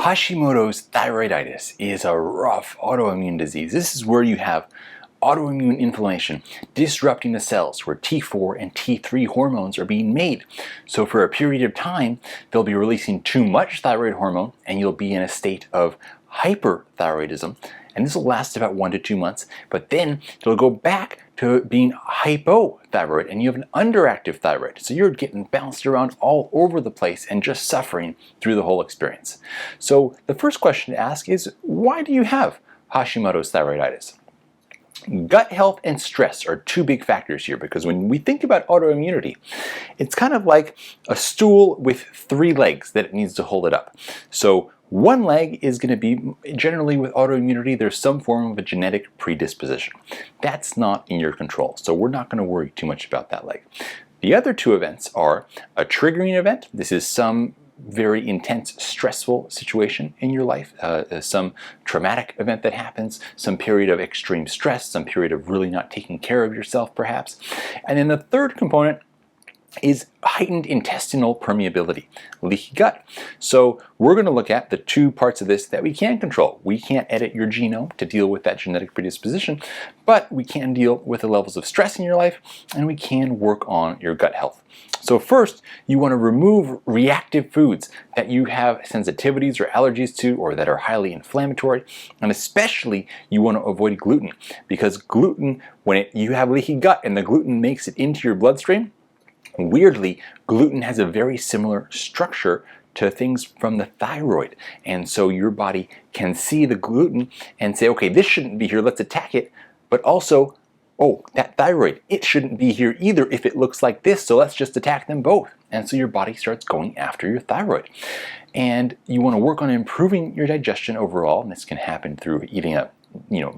Hashimoto's thyroiditis is a rough autoimmune disease. This is where you have autoimmune inflammation disrupting the cells where T4 and T3 hormones are being made. So for a period of time, they'll be releasing too much thyroid hormone and you'll be in a state of hyperthyroidism. And this will last about 1 to 2 months, but then it'll go back to being hypothyroid and you have an underactive thyroid. So you're getting bounced around all over the place and just suffering through the whole experience. So the first question to ask is, why do you have Hashimoto's thyroiditis? Gut health and stress are two big factors here, because when we think about autoimmunity, it's kind of like a stool with 3 legs that it needs to hold it up. So one leg is going to be, generally with autoimmunity, there's some form of a genetic predisposition. That's not in your control, so we're not going to worry too much about that leg. The other 2 events are a triggering event. This is some very intense, stressful situation in your life, some traumatic event that happens, some period of extreme stress, some period of really not taking care of yourself perhaps. And then the third component is heightened intestinal permeability, leaky gut. So we're going to look at the 2 parts of this that we can control. We can't edit your genome to deal with that genetic predisposition, but we can deal with the levels of stress in your life, and we can work on your gut health. So first, you want to remove reactive foods that you have sensitivities or allergies to, or that are highly inflammatory, and especially you want to avoid gluten, because gluten, when you have leaky gut and the gluten makes it into your bloodstream, weirdly, gluten has a very similar structure to things from the thyroid. And so your body can see the gluten and say, okay, this shouldn't be here, let's attack it. But also, oh, that thyroid, it shouldn't be here either if it looks like this, so let's just attack them both. And so your body starts going after your thyroid. And you want to work on improving your digestion overall, and this can happen through eating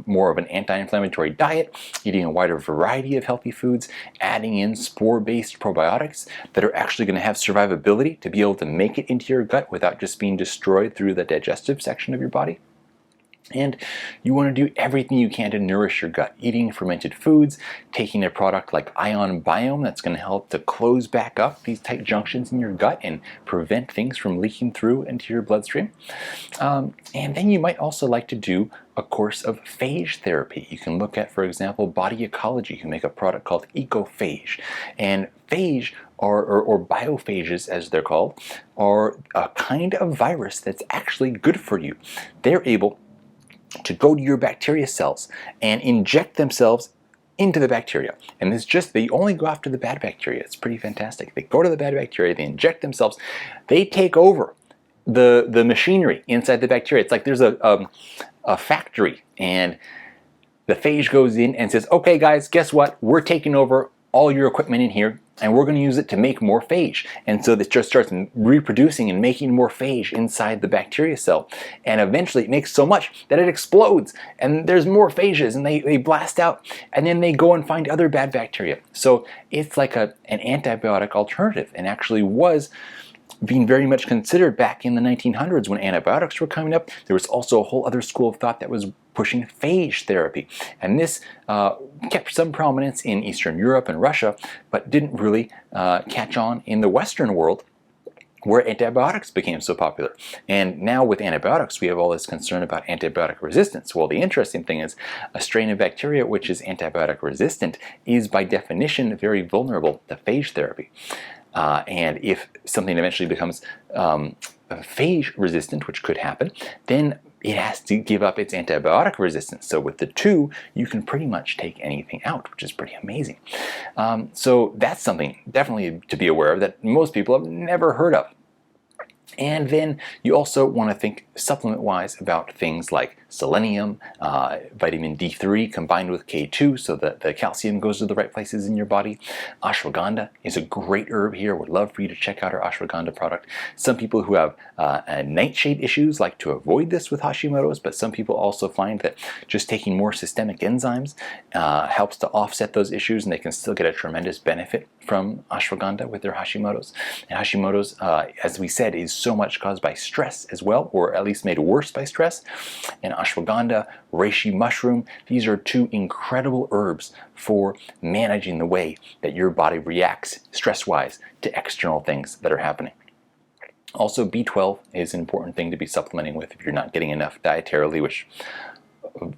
more of an anti-inflammatory diet, eating a wider variety of healthy foods, adding in spore-based probiotics that are actually going to have survivability to be able to make it into your gut without just being destroyed through the digestive section of your body. And you want to do everything you can to nourish your gut, eating fermented foods, taking a product like Ion Biome that's going to help to close back up these tight junctions in your gut and prevent things from leaking through into your bloodstream. And then you might also like to do a course of phage therapy. You can look at, for example, Body Ecology, who make a product called EcoPhage. And phage, or biophages as they're called, are a kind of virus that's actually good for you. They're able to go to your bacteria cells and inject themselves into the bacteria. And they only go after the bad bacteria. It's pretty fantastic. They go to the bad bacteria, they inject themselves, they take over the machinery inside the bacteria. It's like there's a factory, and the phage goes in and says, okay guys, guess what? We're taking over all your equipment in here, and we're going to use it to make more phage. And so this just starts reproducing and making more phage inside the bacteria cell. And eventually it makes so much that it explodes, and there's more phages, and they blast out, and then they go and find other bad bacteria. So it's like an antibiotic alternative, and actually was being very much considered back in the 1900s when antibiotics were coming up. There was also a whole other school of thought that was pushing phage therapy. And this kept some prominence in Eastern Europe and Russia, but didn't really catch on in the Western world, where antibiotics became so popular. And now with antibiotics, we have all this concern about antibiotic resistance. Well, the interesting thing is a strain of bacteria which is antibiotic resistant is by definition very vulnerable to phage therapy. And if something eventually becomes phage resistant, which could happen, then it has to give up its antibiotic resistance. So with the 2, you can pretty much take anything out, which is pretty amazing. So that's something definitely to be aware of that most people have never heard of. And then you also want to think supplement-wise about things like selenium, vitamin D3 combined with K2 so that the calcium goes to the right places in your body. Ashwagandha is a great herb here. Would love for you to check out our ashwagandha product. Some people who have nightshade issues like to avoid this with Hashimoto's, but some people also find that just taking more systemic enzymes helps to offset those issues, and they can still get a tremendous benefit from ashwagandha with their Hashimoto's. And Hashimoto's, as we said, is so much caused by stress as well, or at least made worse by stress. And ashwagandha, reishi mushroom, these are 2 incredible herbs for managing the way that your body reacts stress-wise to external things that are happening. Also, B12 is an important thing to be supplementing with if you're not getting enough dietarily, which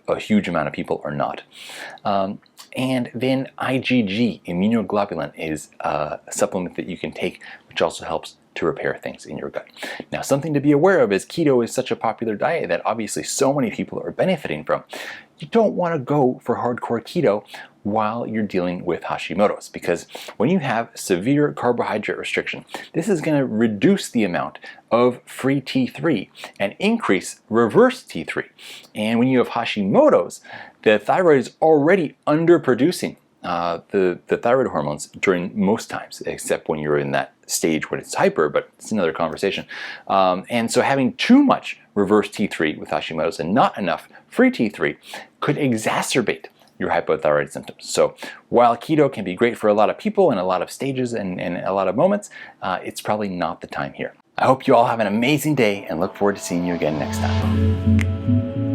a huge amount of people are not. And then IgG, immunoglobulin, is a supplement that you can take, which also helps to repair things in your gut. Now, something to be aware of is keto is such a popular diet that obviously so many people are benefiting from. You don't want to go for hardcore keto while you're dealing with Hashimoto's, because when you have severe carbohydrate restriction, this is going to reduce the amount of free T3 and increase reverse T3. And when you have Hashimoto's, the thyroid is already underproducing the thyroid hormones during most times, except when you're in that stage when it's hyper, but it's another conversation. And so having too much reverse T3 with Hashimoto's and not enough free T3 could exacerbate your hypothyroid symptoms. So while keto can be great for a lot of people in a lot of stages and a lot of moments, it's probably not the time here. I hope you all have an amazing day and look forward to seeing you again next time.